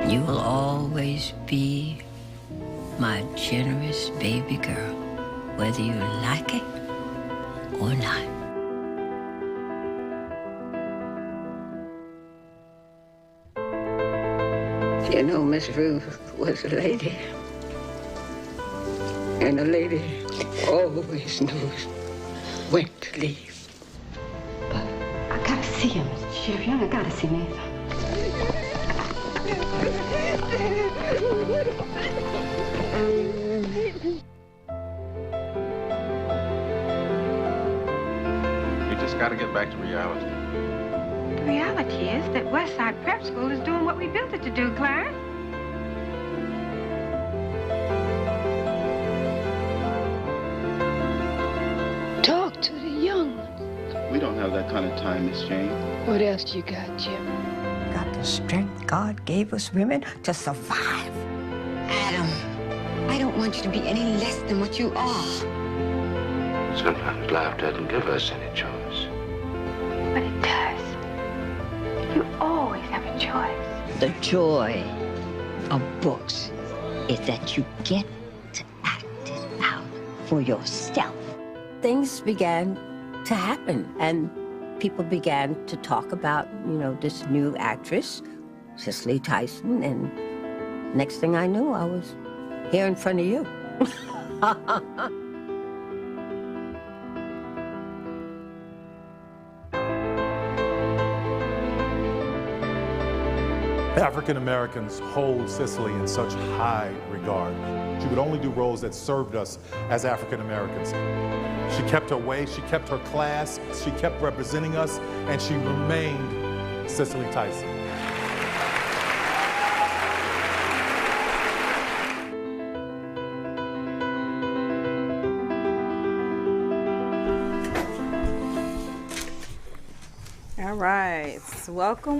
You will always be my generous baby girl, whether you like it or not. You know, Miss Ruth was a lady. And a lady always knows when to leave. But I gotta see you, Mr. Sheriff. You ain't gotta see me. We just gotta get back to reality. The reality is that Westside Prep School is doing what we built it to do, Clarence. Talk to the young ones. We don't have that kind of time, Miss Jane. What else you got, Jim? Got the strength God gave us women to survive. Adam, I don't want you to be any less than what you are. Sometimes life doesn't give us any choice. But it does. You always have a choice. The joy of books is that you get to act it out for yourself. Things began to happen, and people began to talk about, this new actress, Cicely Tyson, and next thing I knew, I was here in front of you. African Americans hold Cicely in such high regard. She would only do roles that served us as African Americans. She kept her way, she kept her class, she kept representing us, and she remained Cicely Tyson. All right, welcome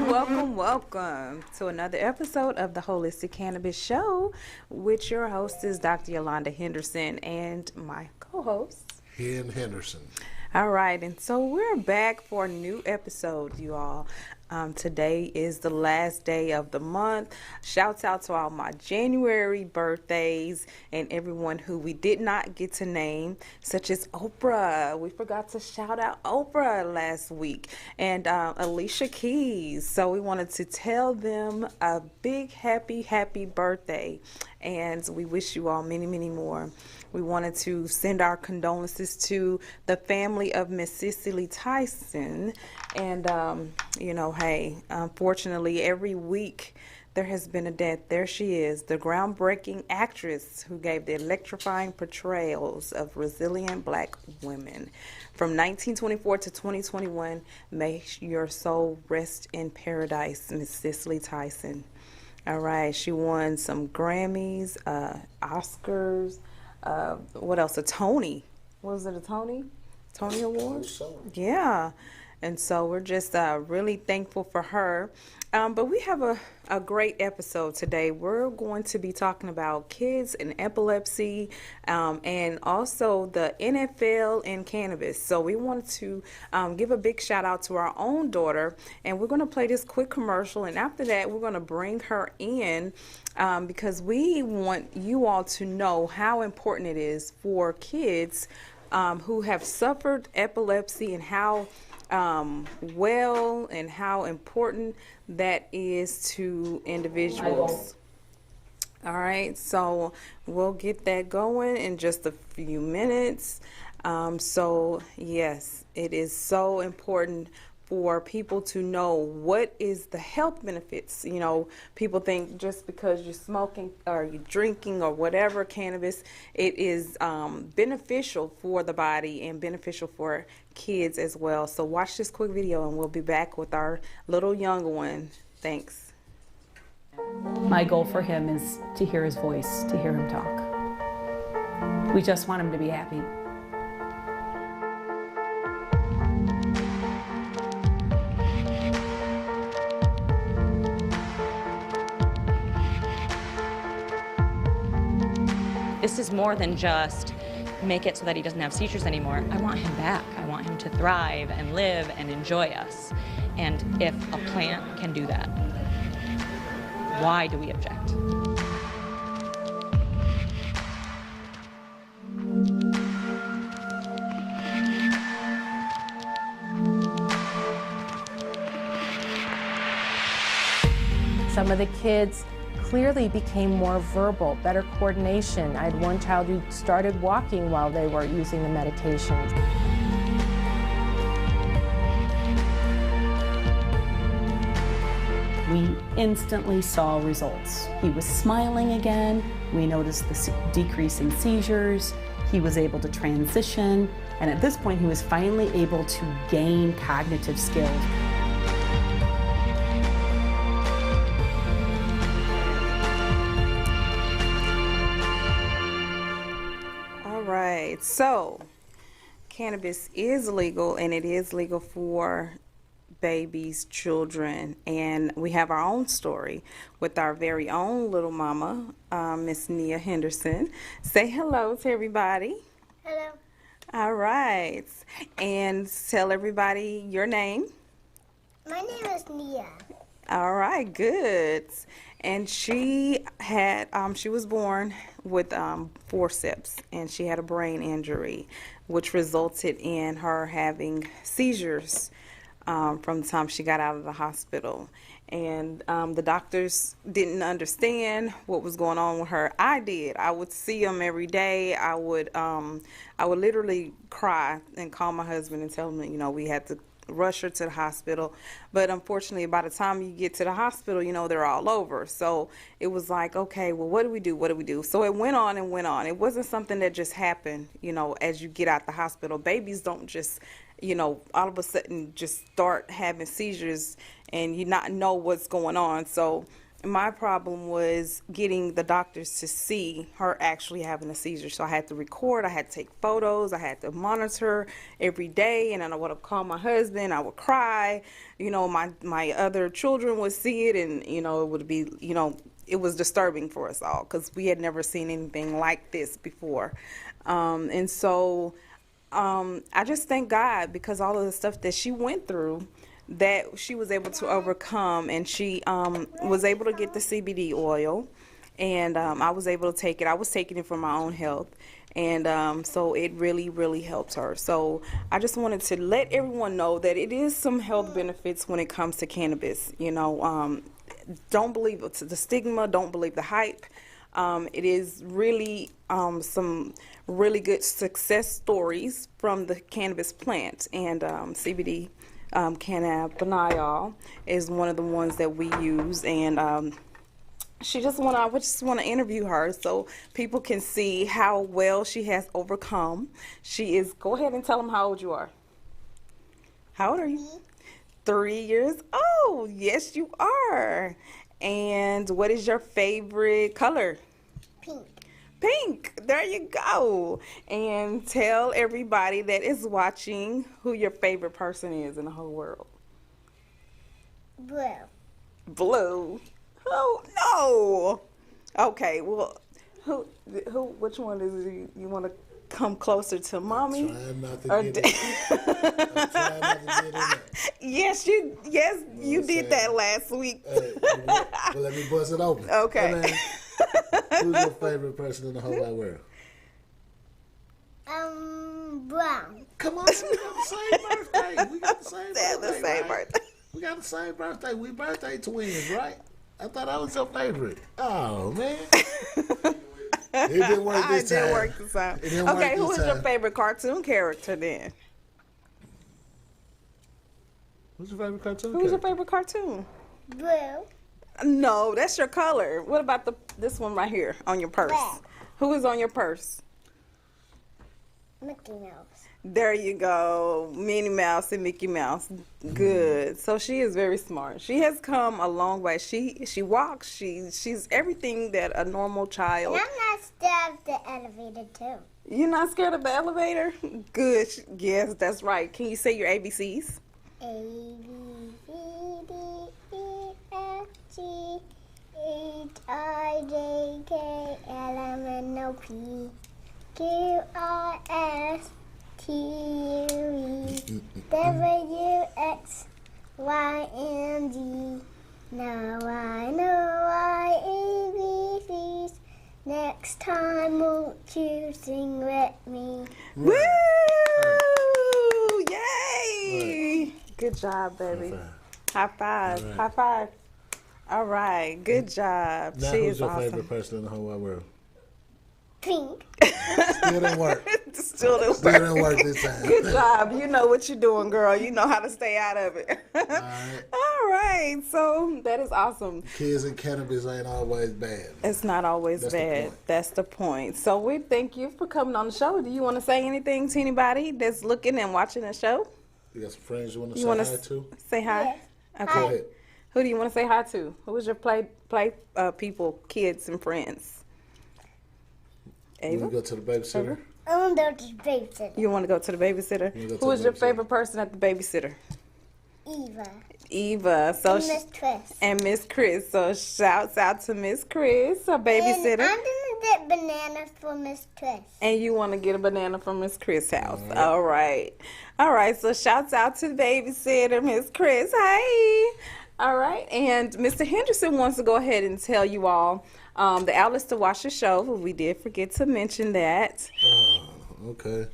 to another episode of the Holistic Cannabis Show, with your host is Dr. Yolanda Henderson and my co-host, Hen Henderson. All right, and so we're back for a new episode, you all. Today is the last day of the month. Shouts out to all my January birthdays and everyone who we did not get to name, such as Oprah. We forgot to shout out Oprah last week, and Alicia Keys. So we wanted to tell them a big happy birthday, and we wish you all many, many more. We wanted to send our condolences to the family of Miss Cicely Tyson. And, hey, unfortunately, every week there has been a death. There she is, the groundbreaking actress who gave the electrifying portrayals of resilient Black women. From 1924 to 2021, may your soul rest in paradise, Miss Cicely Tyson. All right, she won some Grammys, Oscars, what else? A Tony. Was it a Tony? Tony Award? Yeah. And so we're just really thankful for her. But we have a great episode today. We're going to be talking about kids and epilepsy, and also the NFL and cannabis. So we wanted to give a big shout out to our own daughter, and we're going to play this quick commercial. And after that, we're going to bring her in because we want you all to know how important it is for kids who have suffered epilepsy, and how well and how important that is to individuals. All right, so we'll get that going in just a few minutes. So yes, it is so important for people to know what is the health benefits. People think just because you're smoking or you're drinking or whatever cannabis, it is beneficial for the body and beneficial for kids as well. So watch this quick video and we'll be back with our little young one. Thanks. My goal for him is to hear his voice, to hear him talk. We just want him to be happy. This is more than just make it so that he doesn't have seizures anymore. I want him back. I want him to thrive and live and enjoy us. And if a plant can do that, Why do we object? Some of the kids clearly became more verbal, better coordination. I had one child who started walking while they were using the medications. We instantly saw results. He was smiling again. We noticed the decrease in seizures. He was able to transition. And at this point, he was finally able to gain cognitive skills. All right, so cannabis is legal, and it is legal for babies, children, and we have our own story with our very own little mama, Miss Nia Henderson. Say hello to everybody. Hello. All right, and tell everybody your name. My name is Nia. All right, good. And she had, she was born with forceps, and she had a brain injury, which resulted in her having seizures from the time she got out of the hospital. And the doctors didn't understand what was going on with her. I did. I would see them every day. I would literally cry and call my husband and tell him that, you know, we had to rush her to the hospital. But unfortunately, by the time you get to the hospital, you know, they're all over. So it was like, okay, well, what do we do? What do we do? So it went on and went on. It wasn't something that just happened, you know, as you get out the hospital. Babies don't just, you know, all of a sudden just start having seizures and you not know what's going on. So my problem was getting the doctors to see her actually having a seizure. So I had to record, I had to take photos, I had to monitor every day, and then I would call my husband, I would cry, you know, my other children would see it, and, you know, it would be, you know, it was disturbing for us all because we had never seen anything like this before. And so I just thank God because all of the stuff that she went through, that she was able to overcome, and she was able to get the CBD oil, and I was able to take it. I was taking it for my own health, and so it really, really helped her. So I just wanted to let everyone know that it is some health benefits when it comes to cannabis. You know, don't believe the stigma, don't believe the hype. It is really some really good success stories from the cannabis plant, and CBD. Cannabidiol is one of the ones that we use, and I just want to interview her so people can see how well she has overcome. She is. Go ahead and tell them how old you are. How old are you? 3 years old. Yes, you are. And what is your favorite color? Pink. Pink. There you go. And tell everybody that is watching who your favorite person is in the whole world. Blue. Blue. Oh no. Okay. Well, which one is it? You want to come closer to mommy? I'm trying not to get it. I'm trying not to get in there. Yes, you did that last week. Well, let me bust it open. Okay. Hey, man, who's your favorite person in the whole wide world? Brown. Come on, we got the same birthday. We got the same birthday. Birthday. We got the same birthday. We birthday twins, right? I thought I was your favorite. Oh, man. It didn't work this time. It didn't work this time. Okay, who is your favorite cartoon character then? Who's your favorite cartoon Who's your favorite cartoon? Blue. No, that's your color. What about this one right here on your purse? Red. Who is on your purse? Mickey Mouse. There you go. Minnie Mouse and Mickey Mouse. Good. So she is very smart. She has come a long way. She walks. She's everything that a normal child. And I'm not scared of the elevator too. You're not scared of the elevator? Good. Yes, that's right. Can you say your ABCs? A, B, C, D, E, F, G, H, I, J, K, L, M, N, O, P, Q, R, S, T, U, V, W, X, Y, and Z. Now I know you sing with me? Woo! Yay! Good job, baby. High five. Right. High five. All right. Good job. Now, She who's is your awesome. favorite person in the whole wide world? Pink. Still didn't work. Still didn't work this time. Good job. You know what you're doing, girl. You know how to stay out of it. All right. All right. So that is awesome. Kids and cannabis ain't always bad. It's not always That's the bad. point. That's the point. So we thank you for coming on the show. Do you want to say anything to anybody that's looking and watching the show? You got some friends you want to You say want hi to to? say hi? Yes. Okay. Go ahead. Who do you want to say hi to? Who is your play people, kids, and friends? You Ava? want to go to the babysitter? I want to go to the babysitter. You want to go to the babysitter? You wanna go to Who the is your babysitter? favorite person at the babysitter? Eva. Eva. So And Miss Twist. and Miss Chris. So shouts out to Miss Chris, a And babysitter. I'm going to get bananas for Miss Twist. And you want to get a banana from Miss Chris' house. All right. All right. So shouts out to the babysitter, Miss Chris. Hey. All right. And Mr. Henderson wants to go ahead and tell you all the outlets to watch the show. We did forget to mention that. Okay.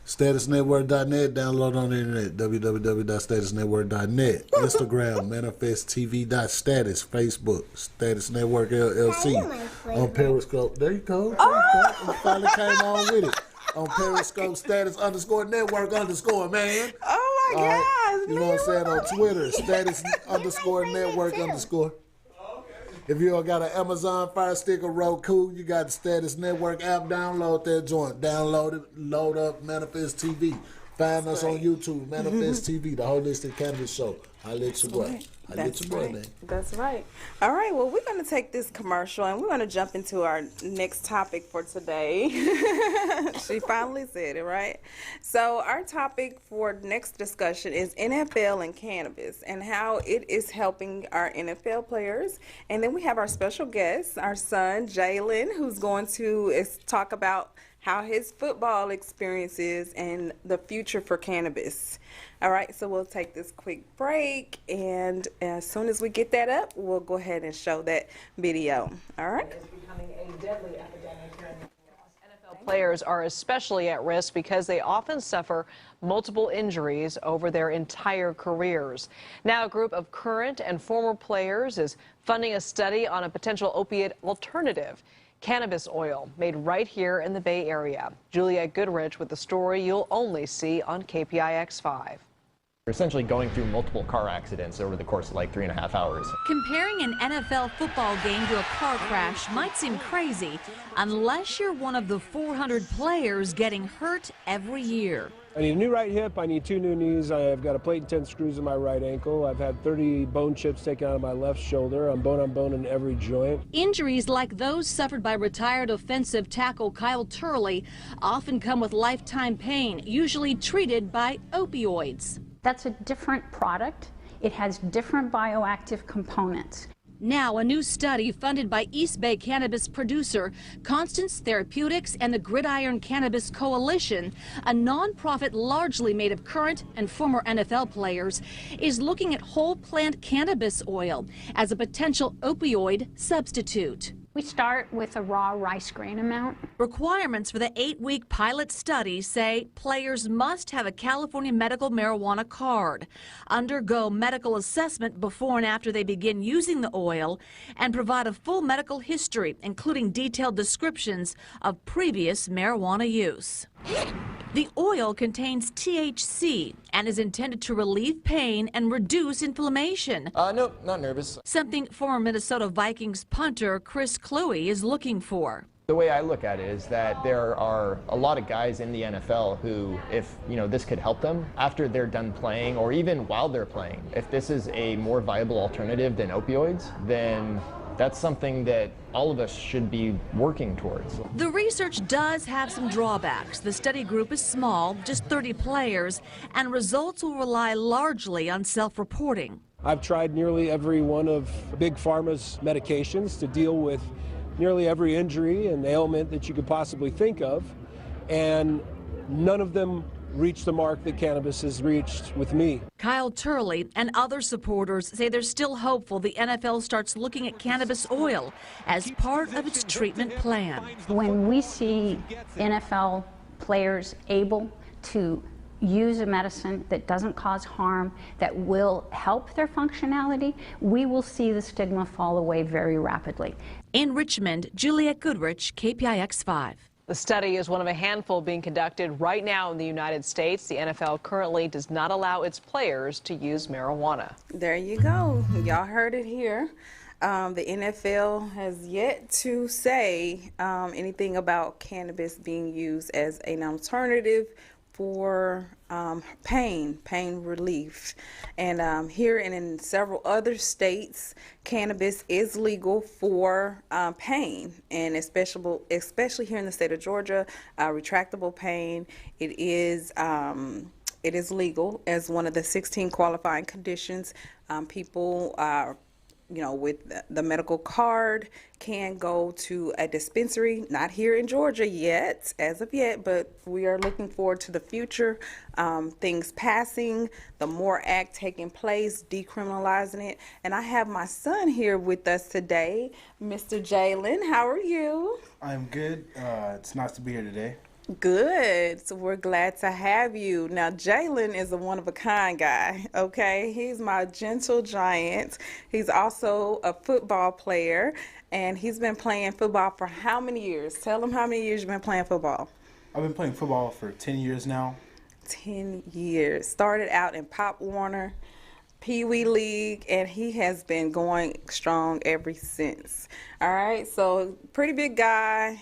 StatusNetwork.net. Download on the internet. www.statusnetwork.net. Instagram, manifesttv.status. Facebook, Status Network LLC. Hey, my favorite. On Periscope. There you go. There you go. It finally came on with it. On Periscope, status_network_, man. Oh, my All right. gosh. You know what I'm saying? On Twitter, status_network_. If you got an Amazon Fire Stick or Roku, you got the Status Network app. Download that joint. Download it. Load up Manifest TV. Find us on YouTube, Manifest TV, the Holistic Cannabis Show. I let you boy. I let you boy, man. That's right. All right. Well, we're going to take this commercial and we're going to jump into our next topic for today. She finally said it, right? So our topic for next discussion is NFL and cannabis and how it is helping our NFL players. And then we have our special guest, our son, Jalen, who's going to talk about how his football experience is and the future for cannabis. All right, so we'll take this quick break, and as soon as we get that up, we'll go ahead and show that video. All right? It's becoming a deadly epidemic here in the U.S. NFL players are especially at risk because they often suffer multiple injuries over their entire careers. Now, a group of current and former players is funding a study on a potential opiate alternative. Cannabis oil made right here in the Bay Area. Juliette Goodrich with the story you'll only see on KPIX5. We're essentially going through multiple car accidents over the course of like 3.5 hours. Comparing an NFL football game to a car crash might seem crazy unless you're one of the 400 players getting hurt every year. I need a new right hip, I need 2 new knees, I've got a plate and 10 screws in my right ankle, I've had 30 bone chips taken out of my left shoulder, I'm bone on bone in every joint. Injuries like those suffered by retired offensive tackle Kyle Turley often come with lifetime pain, usually treated by opioids. That's a different product. It has different bioactive components. Now, a new study funded by East Bay cannabis producer Constance Therapeutics and the Gridiron Cannabis Coalition, a nonprofit largely made of current and former NFL players, is looking at whole plant cannabis oil as a potential opioid substitute. We start with a raw rice grain amount. Requirements for the 8-week pilot study say players must have a California medical marijuana card, undergo medical assessment before and after they begin using the oil, and provide a full medical history, including detailed descriptions of previous marijuana use. The oil contains THC and is intended to relieve pain and reduce inflammation. No, not nervous. Something former Minnesota Vikings punter Chris Kluwe is looking for. The way I look at it is that there are a lot of guys in the NFL who, if this could help them after they're done playing or even while they're playing, if this is a more viable alternative than opioids, then that's something that all of us should be working towards. The research does have some drawbacks. The study group is small, just 30 players, and results will rely largely on self-reporting. I've tried nearly every one of Big Pharma's medications to deal with nearly every injury and ailment that you could possibly think of, and none of them reach the mark that cannabis has reached with me. Kyle Turley and other supporters say they're still hopeful the NFL starts looking at cannabis oil as part of its treatment plan. When we see NFL players able to use a medicine that doesn't cause harm, that will help their functionality, we will see the stigma fall away very rapidly. In Richmond, Juliette Goodrich, KPIX 5. The study is one of a handful being conducted right now in the United States. The NFL currently does not allow its players to use marijuana. There you go. Y'all heard it here. The NFL has yet to say anything about cannabis being used as an alternative for pain relief. And here and in several other states, cannabis is legal for pain, and especially here in the state of Georgia, retractable pain. It is legal as one of the 16 qualifying conditions. People with the medical card can go to a dispensary, not here in Georgia yet, as of yet, but we are looking forward to the future, things passing, the MORE Act taking place, decriminalizing it. And I have my son here with us today, Mr. Jalen. How are you? I'm good. It's nice to be here today. Good. So we're glad to have you. Now, Jalen is a one-of-a-kind guy, okay? He's my gentle giant. He's also a football player, and he's been playing football for how many years? Tell him how many years you've been playing football. I've been playing football for 10 years now. 10 years. Started out in Pop Warner, Pee Wee League, and he has been going strong ever since. All right, so pretty big guy.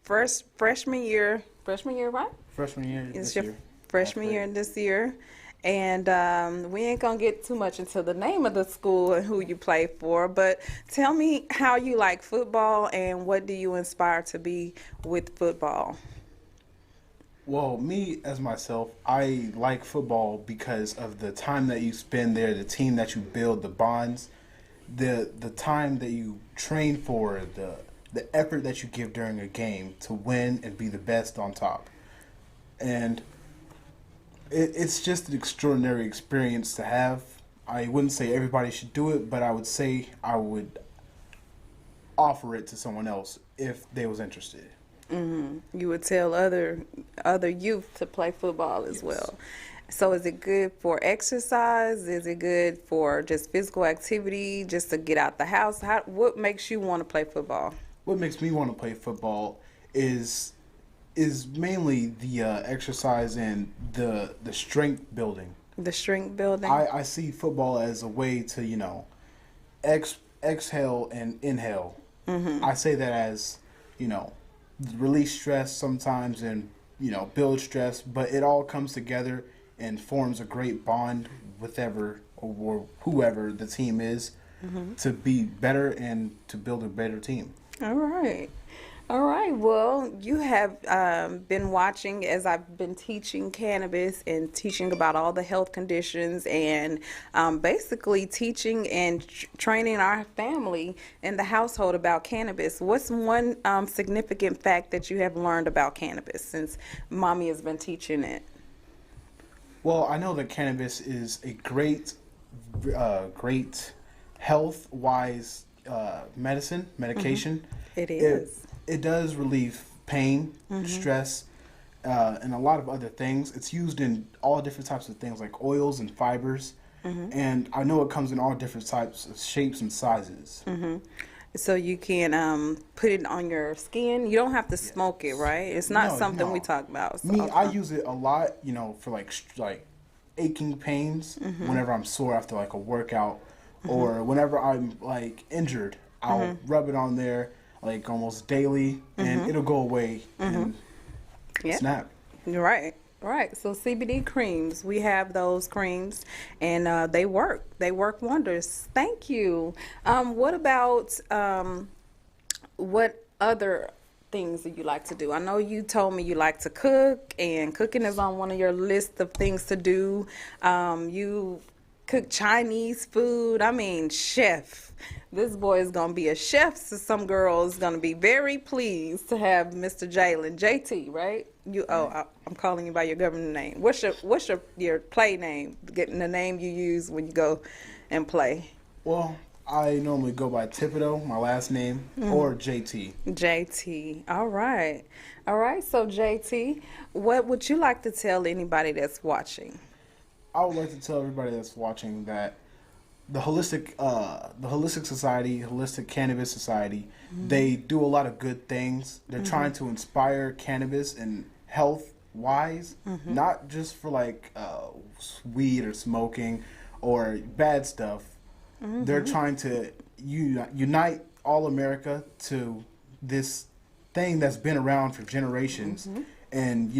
Freshman year, right? Freshman year It's this your year. freshman year this year. And we ain't going to get too much into the name of the school and who you play for, but tell me how you like football and what do you inspire to be with football? Well, me as myself, I like football because of the time that you spend there, the team that you build, the bonds, the time that you train for, the effort that you give during a game to win and be the best on top. And it's just an extraordinary experience to have. I wouldn't say everybody should do it, but I would say I would offer it to someone else if they was interested. Mm-hmm. You would tell other youth to play football as well. So is it good for exercise? Is it good for just physical activity, just to get out the house? What makes you want to play football? What makes me want to play football is mainly the exercise and the strength building. The strength building? I see football as a way to, exhale and inhale. Mm-hmm. I say that as, release stress sometimes and, build stress, but it all comes together and forms a great bond with whoever the team is, mm-hmm. to be better and to build a better team. All right. Well, you have been watching as I've been teaching cannabis and teaching about all the health conditions and basically teaching and training our family in the household about cannabis. What's one significant fact that you have learned about cannabis since Mommy has been teaching it? Well, I know that cannabis is a great health-wise medication. Mm-hmm. It is. It does relieve pain, mm-hmm. stress, and a lot of other things. It's used in all different types of things like oils and fibers. Mm-hmm. And I know it comes in all different types of shapes and sizes. Mm-hmm. So you can put it on your skin. You don't have to smoke it, right? It's not something we talk about. So I use it a lot, for like aching pains, mm-hmm. whenever I'm sore after like a workout, mm-hmm. or whenever I'm like injured, I'll mm-hmm. rub it on there like almost daily, and mm-hmm. it'll go away and snap. Right. So CBD creams, we have those creams, and they work. They work wonders. Thank you. What about what other things that you like to do? I know you told me you like to cook, and cooking is on one of your list of things to do. You cook Chinese food. I mean, chef. This boy is gonna be a chef, so some girls gonna be very pleased to have Mr. Jalen. JT, right? I'm calling you by your government name. What's your play name? Getting the name you use when you go and play. Well, I normally go by Thibodeau, my last name, or JT. JT. All right. So JT, what would you like to tell anybody that's watching? I would like to tell everybody that's watching that the holistic society, holistic cannabis society, they do a lot of good things. They're trying to inspire cannabis and health wise, not just for like weed or smoking or bad stuff. They're trying to unite all America to this thing that's been around for generations, and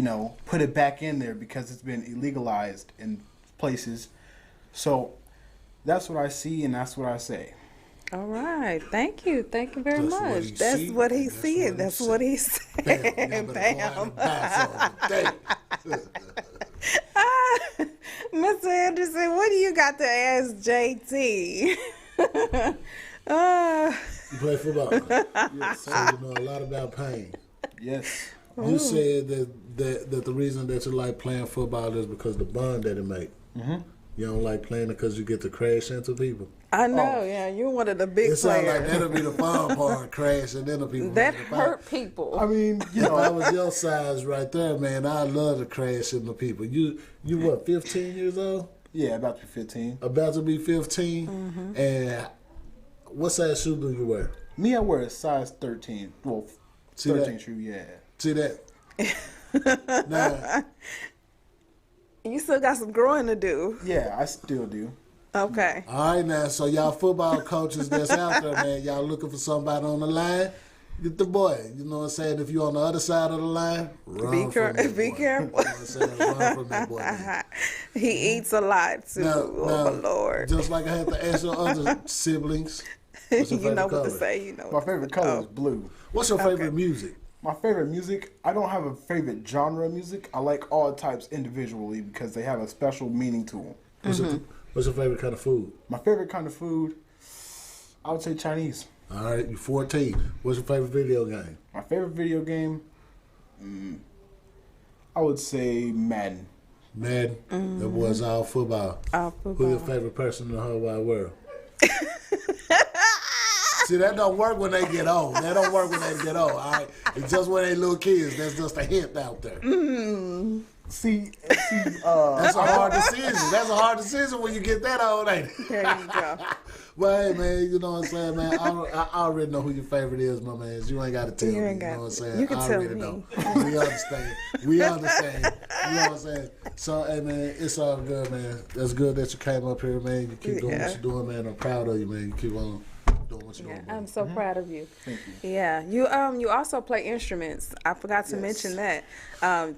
put it back in there because it's been illegalized in places. So that's what I see, and that's what I say. All right. Thank you very much. That's what he's seeing. That's what he's saying. Bam. Mr. Anderson, what do you got to ask JT? You play football. Yes. So you know a lot about pain. Yes. You said that the reason that you like playing football is because the bond that it makes. You don't like playing it because you get to crash into people. I know, yeah. You're one of the big players. It sounds like that'll be the fun part, crashing into people. That hurt people. I mean, if I was your size right there, man, I'd love to crash into people. You what, 15 years old? Yeah, about to be 15. About to be 15? And what size shoe do you wear? Me, I wear a size 13. Well, 13 shoe, yeah. See that? Now, you still got some growing to do. Yeah, I still do. Okay. All right, now, so y'all football coaches that's out there, man, y'all looking for somebody on the line, get the boy. You know what I'm saying? If you're on the other side of the line, run from that boy. Be careful. You know what I'm saying? Run from that boy. Man. He eats a lot, too. Now, my Lord. Just like I had to ask your other siblings. What's your you know color? what to say. You know. My favorite color is blue. What's your favorite music? My favorite music, I don't have a favorite genre of music. I like all types individually because they have a special meaning to them. What's your favorite kind of food? My favorite kind of food, I would say Chinese. All right, you're 14. What's your favorite video game? My favorite video game, I would say Madden. Madden? That was all football. All football. Who's your favorite person in the whole wide world? See, that don't work when they get old. That don't work when they get old, all right? It's just when they little kids. That's just a hint out there. See, that's a hard decision. That's a hard decision when you get that old, ain't it? There you go. Well, hey, man, you know what I'm saying, man? I already know who your favorite is, my man. You ain't got to tell me, you know what I'm saying? You can I tell already me. know. We understand. You know what I'm saying? So, hey, man, it's all good, man. That's good that you came up here, man. You keep doing what you're doing, man. I'm proud of you, man. You keep on doing what you're doing. I'm so proud of you. Thank you. Yeah, you also play instruments. I forgot to mention that.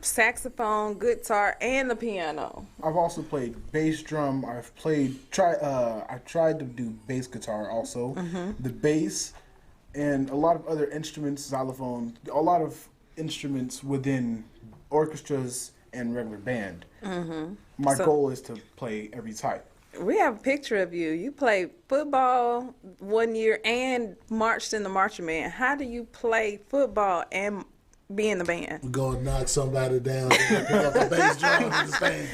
Saxophone, guitar, and the piano. I've also played bass drum. I tried to do bass guitar also. The bass and a lot of other instruments, xylophone, a lot of instruments within orchestras and regular band. My goal is to play every type. We have a picture of you. You played football one year and marched in the marching band. How do you play football and be in the band? We're going to knock somebody down and pick up the bass drum in the stand.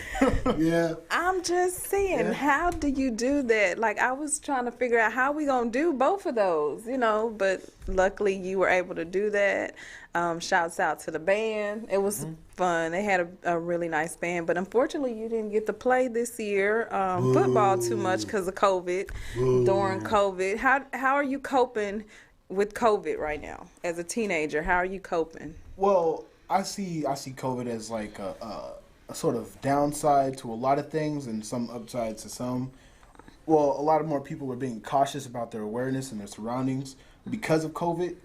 Yeah. I'm just saying, how do you do that? Like, I was trying to figure out how we going to do both of those, but luckily you were able to do that. Shouts out to the band. It was fun. They had a really nice band, but unfortunately you didn't get to play this year football too much because of COVID. During COVID, how are you coping with COVID right now as a teenager? How are you coping? Well, I see COVID as like a sort of downside to a lot of things and some upsides to some. Well, a lot of more people are being cautious about their awareness and their surroundings because of COVID.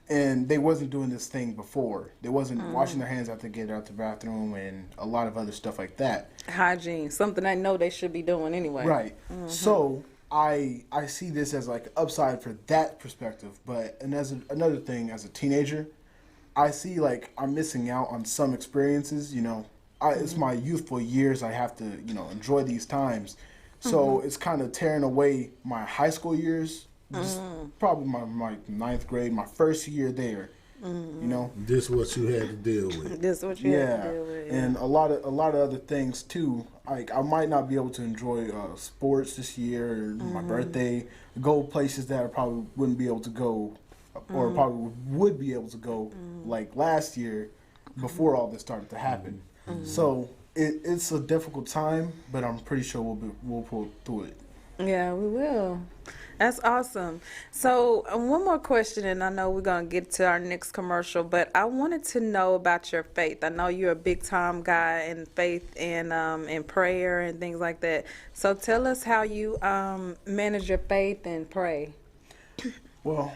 And they wasn't doing this thing before. They wasn't washing their hands after they get out the bathroom and a lot of other stuff like that. Hygiene, something I know they should be doing anyway. Right. So I see this as like upside for that perspective. And as another thing, as a teenager, I see like I'm missing out on some experiences. It's my youthful years. I have to enjoy these times. So it's kind of tearing away my high school years. Probably my ninth grade, my first year there. You know, this what you had to deal with. This what you had to deal with. Yeah. And a lot of other things too. Like I might not be able to enjoy sports this year, or my birthday, go places that I probably wouldn't be able to go, or probably would be able to go like last year before all this started to happen. So it's a difficult time, but I'm pretty sure we'll pull through it. Yeah, we will. That's awesome. So one more question, and I know we're going to get to our next commercial, but I wanted to know about your faith. I know you're a big-time guy in faith and in prayer and things like that. So tell us how you manage your faith and pray. Well,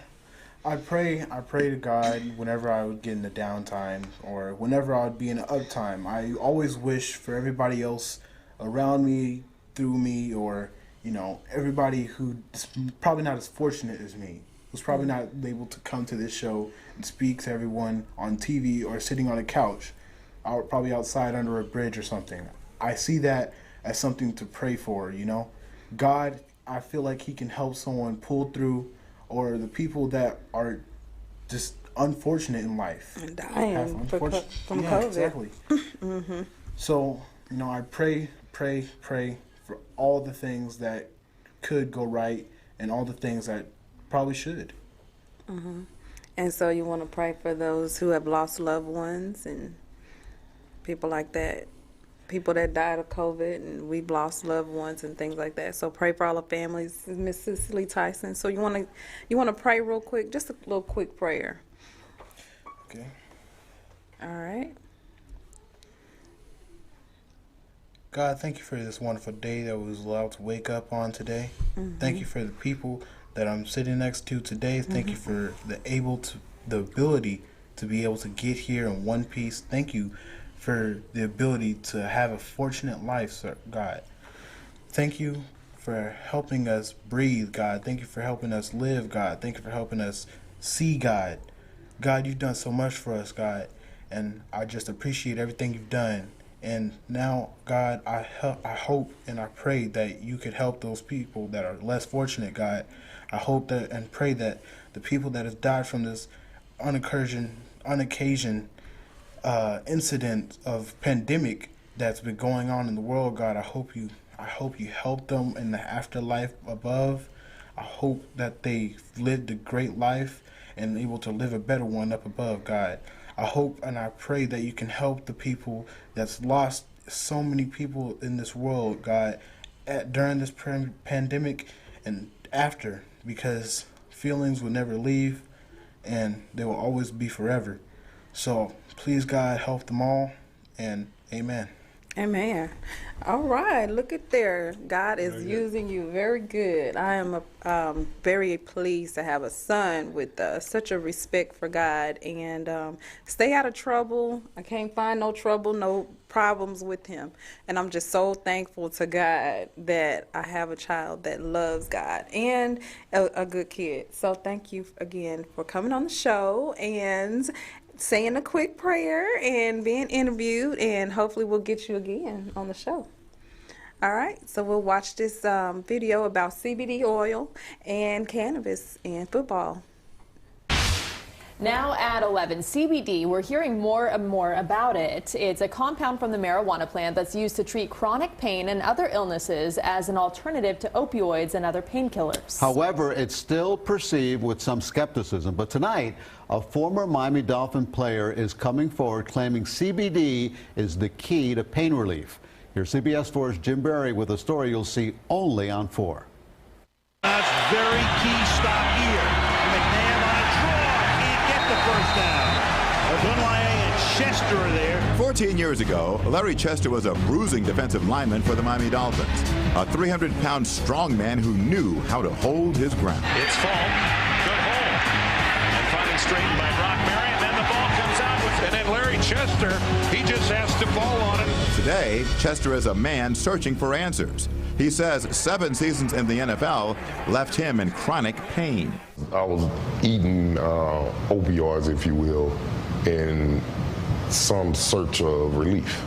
I pray to God whenever I would get in the downtime or whenever I would be in the uptime. I always wish for everybody else around me, through me, or you know, everybody who's probably not as fortunate as me, who's probably not able to come to this show and speak to everyone on TV or sitting on a couch, or probably outside under a bridge or something. I see that as something to pray for, you know. God, I feel like he can help someone pull through, or the people that are just unfortunate in life. And dying from COVID. Exactly. So, you know, I pray for all the things that could go right and all the things that probably should. And so you want to pray for those who have lost loved ones and people like that, people that died of COVID, and we've lost loved ones and things like that. So pray for all the families, Miss Cicely Tyson. So you want to pray real quick, just a little quick prayer. Okay. All right. God, thank you for this wonderful day that we was allowed to wake up on today. Thank you for the people that I'm sitting next to today. Thank you for the ability to be able to get here in one piece. Thank you for the ability to have a fortunate life, sir, God. Thank you for helping us breathe, God. Thank you for helping us live, God. Thank you for helping us see, God. God, you've done so much for us, God, and I just appreciate everything you've done. And now, God, I hope and I pray that you could help those people that are less fortunate, God. I hope that and pray that the people that have died from this unoccasioned incident of pandemic that's been going on in the world, God, I hope you help them in the afterlife above. I hope that they lived a great life and able to live a better one up above, God. I hope and I pray that you can help the people that's lost so many people in this world, God, during this pandemic and after, because feelings will never leave and they will always be forever. So please, God, help them all, and amen. Amen. All right, look at there. God is using you very good. I am very pleased to have a son with such a respect for God, and stay out of trouble. I can't find no trouble, no problems with him. And I'm just so thankful to God that I have a child that loves God and a good kid. So thank you again for coming on the show and saying a quick prayer and being interviewed, and hopefully we'll get you again on the show. All right, so we'll watch this video about CBD oil and cannabis and football. Now at 11, CBD, we're hearing more and more about it. It's a compound from the marijuana plant that's used to treat chronic pain and other illnesses as an alternative to opioids and other painkillers. However, it's still perceived with some skepticism. But tonight, a former Miami Dolphin player is coming forward claiming CBD is the key to pain relief. Here's CBS 4's Jim Berry with a story you'll see only on 4. That's very key stop here. First down. Dunlaya and Chester are there. 14 years ago, Larry Chester was a bruising defensive lineman for the Miami Dolphins. A 300-pound strong man who knew how to hold his ground. It's Falk. Good hold. And finally straightened by Brock Berry. And then the ball comes out with it. And then Larry Chester, he just has to fall on it. Today, Chester is a man searching for answers. He says 7 seasons in the NFL left him in chronic pain. I was eating opioids, if you will, in some search of relief.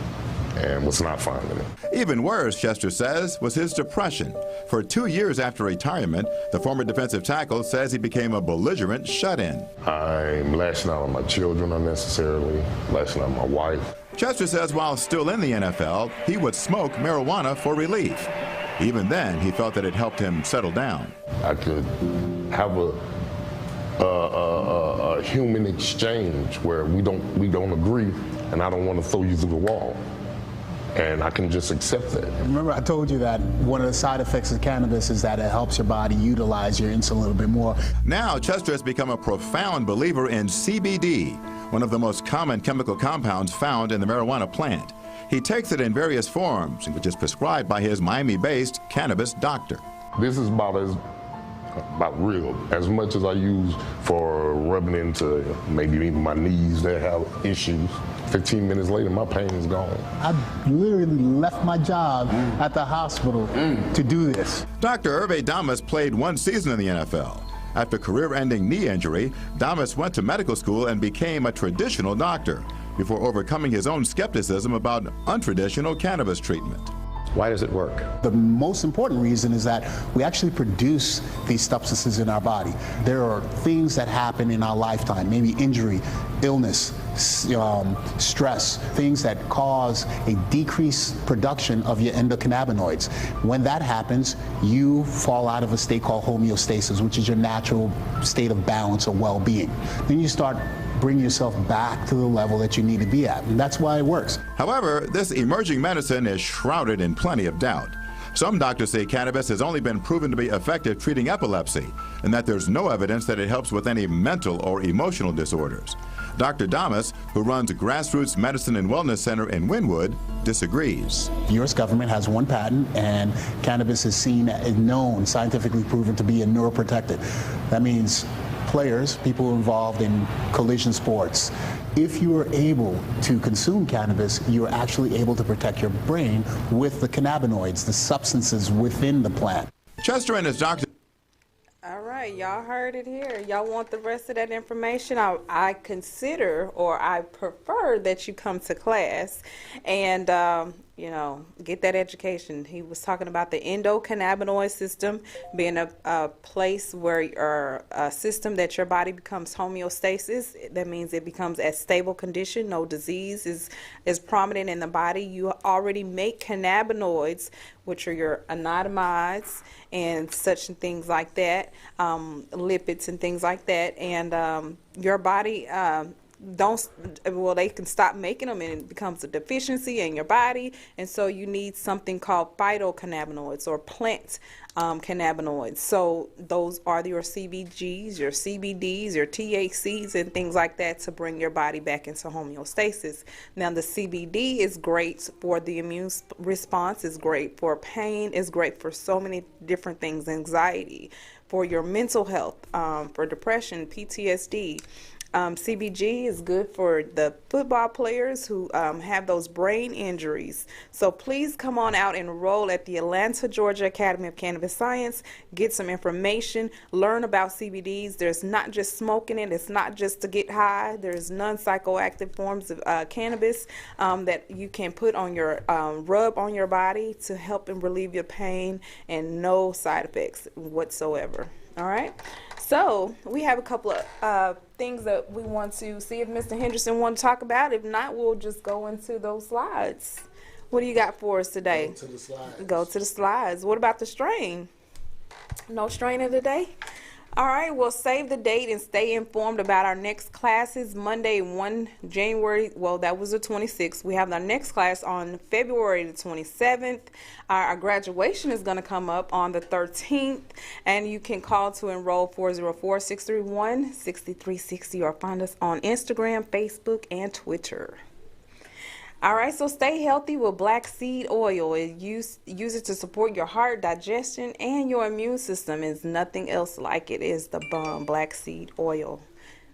and was not finding it. Even worse, Chester says, was his depression. For 2 years after retirement, the former defensive tackle says he became a belligerent shut-in. I'm lashing out on my children unnecessarily, lashing out on my wife. Chester says while still in the NFL, he would smoke marijuana for relief. Even then, he felt that it helped him settle down. I could have a human exchange where we don't agree, and I don't want to throw you through the wall. And I can just accept that. Remember, I told you that one of the side effects of cannabis is that it helps your body utilize your insulin a little bit more. Now, Chester has become a profound believer in CBD, one of the most common chemical compounds found in the marijuana plant. He takes it in various forms, which is prescribed by his Miami-based cannabis doctor. This is about real. As much as I use for rubbing into maybe even my knees that have issues, 15 minutes later, my pain is gone. I literally left my job at the hospital to do this. Dr. Hervé Damas played 1 season in the NFL. After career-ending knee injury, Damas went to medical school and became a traditional doctor before overcoming his own skepticism about untraditional cannabis treatment. Why does it work? The most important reason is that we actually produce these substances in our body. There are things that happen in our lifetime, maybe injury, illness, stress, things that cause a decreased production of your endocannabinoids. When that happens, you fall out of a state called homeostasis, which is your natural state of balance or well-being. Then you start bring yourself back to the level that you need to be at, and that's why it works. However, this emerging medicine is shrouded in plenty of doubt. Some doctors say cannabis has only been proven to be effective treating epilepsy, and that there's no evidence that it helps with any mental or emotional disorders. Dr. Damas, who runs Grassroots Medicine and Wellness Center in Wynwood, disagrees. The U.S. government has 1 patent, and cannabis is known, scientifically proven to be a neuroprotectant. That means players, people involved in collision sports, if you are able to consume cannabis, you are actually able to protect your brain with the cannabinoids, the substances within the plant. Chester and his doctor. All right, y'all heard it here. Y'all want the rest of that information? I consider, or I prefer that you come to class and get that education. He was talking about the endocannabinoid system being a place where a system that your body becomes homeostasis. That means it becomes at stable condition. No disease is prominent in the body. You already make cannabinoids, which are your anandamides and such and things like that, lipids and things like that. And your body they can stop making them and it becomes a deficiency in your body, and so you need something called phytocannabinoids or plant cannabinoids. So those are your CBGs, your CBDs, your THCs and things like that to bring your body back into homeostasis. Now the CBD is great for the immune response, is great for pain, is great for so many different things, anxiety, for your mental health, for depression, PTSD. CBG is good for the football players who have those brain injuries. So please come on out and enroll at the Atlanta, Georgia Academy of Cannabis Science. Get some information, learn about CBDs. There's not just smoking it. It's not just to get high. There's non-psychoactive forms of cannabis that you can put on your rub on your body to help and relieve your pain, and no side effects whatsoever. All right. So we have a couple of things that we want to see if Mr. Henderson wants to talk about. If not, we'll just go into those slides. What do you got for us today? Go to the slides. Go to the slides. What about the strain? No strain of the day? All right, well, save the date and stay informed about our next classes. Monday, 1 January, well, that was the 26th. We have our next class on February the 27th. Our graduation is going to come up on the 13th, and you can call to enroll 404-631-6360 or find us on Instagram, Facebook, and Twitter. All right, so stay healthy with black seed oil. Use it to support your heart, digestion, and your immune system. Is nothing else like it. Is the bomb, black seed oil.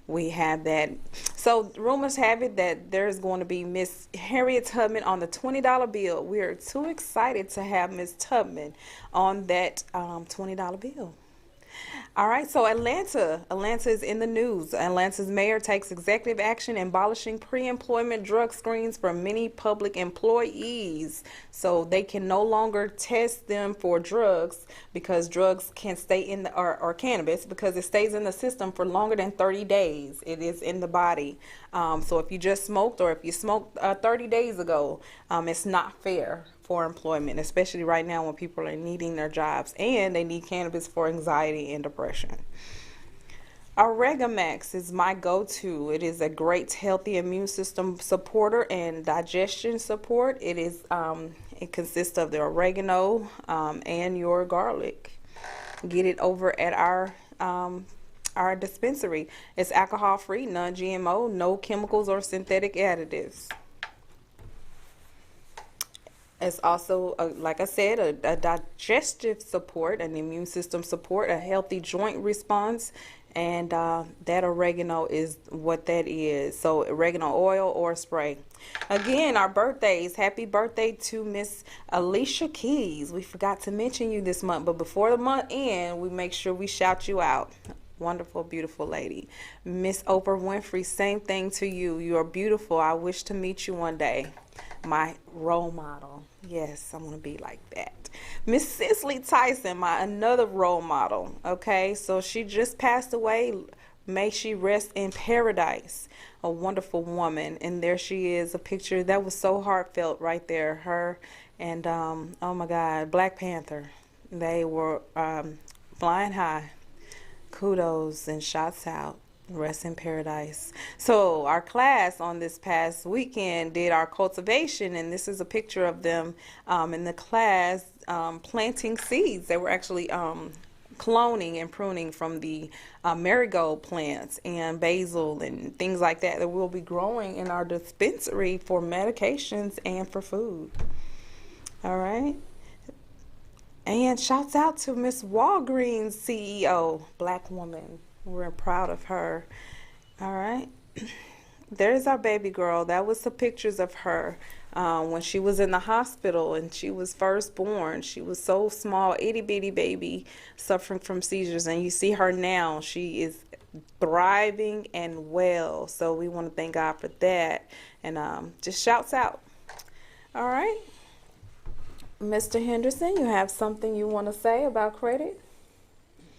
We have that. So rumors have it that there's going to be Miss Harriet Tubman on the $20 bill. We are too excited to have Miss Tubman on that $20 bill. All right, so Atlanta is in the news. Atlanta's mayor takes executive action abolishing pre-employment drug screens for many public employees. So they can no longer test them for drugs because drugs can stay in the, or cannabis, because it stays in the system for longer than 30 days. It is in the body. So if you just smoked, or if you smoked 30 days ago, it's not fair for employment, especially right now when people are needing their jobs and they need cannabis for anxiety and depression. Oregamax is my go-to. It is a great healthy immune system supporter and digestion support. It is it consists of the oregano and your garlic. Get it over at our dispensary. It's alcohol-free, non-GMO, no chemicals or synthetic additives. It's also, like I said, a digestive support, an immune system support, a healthy joint response, and that oregano is what that is. So oregano oil or spray. Again, our birthdays. Happy birthday to Miss Alicia Keys. We forgot to mention you this month, but before the month ends, we make sure we shout you out. Wonderful, beautiful lady. Miss Oprah Winfrey, same thing to you. You are beautiful. I wish to meet you one day. My role model. Yes, I'm going to be like that. Miss Cicely Tyson, another role model. Okay, so she just passed away. May she rest in paradise. A wonderful woman. And there she is, a picture that was so heartfelt right there. Her and, oh my God, Black Panther. They were flying high. Kudos and shouts out. Rest in paradise. So our class on this past weekend did our cultivation, and this is a picture of them in the class planting seeds. They were actually cloning and pruning from the marigold plants and basil and things like that that we'll be growing in our dispensary for medications and for food. All right. And shouts out to Miss Walgreens CEO, Black woman. We're proud of her. All right. There's our baby girl. That was the pictures of her when she was in the hospital and she was first born. She was so small, itty bitty baby, suffering from seizures. And you see her now. She is thriving and well. So we want to thank God for that. And just shouts out. All right. Mr. Henderson, you have something you want to say about credit?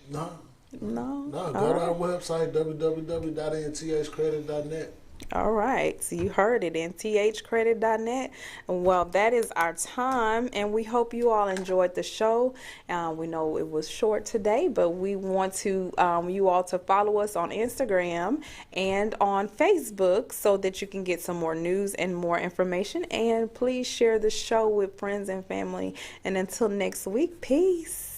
No. No. Go to our website, www.nthcredit.net. All right. So you heard it, nthcredit.net. Well, that is our time, and we hope you all enjoyed the show. We know it was short today, but we want to you all to follow us on Instagram and on Facebook so that you can get some more news and more information. And please share the show with friends and family. And until next week, peace.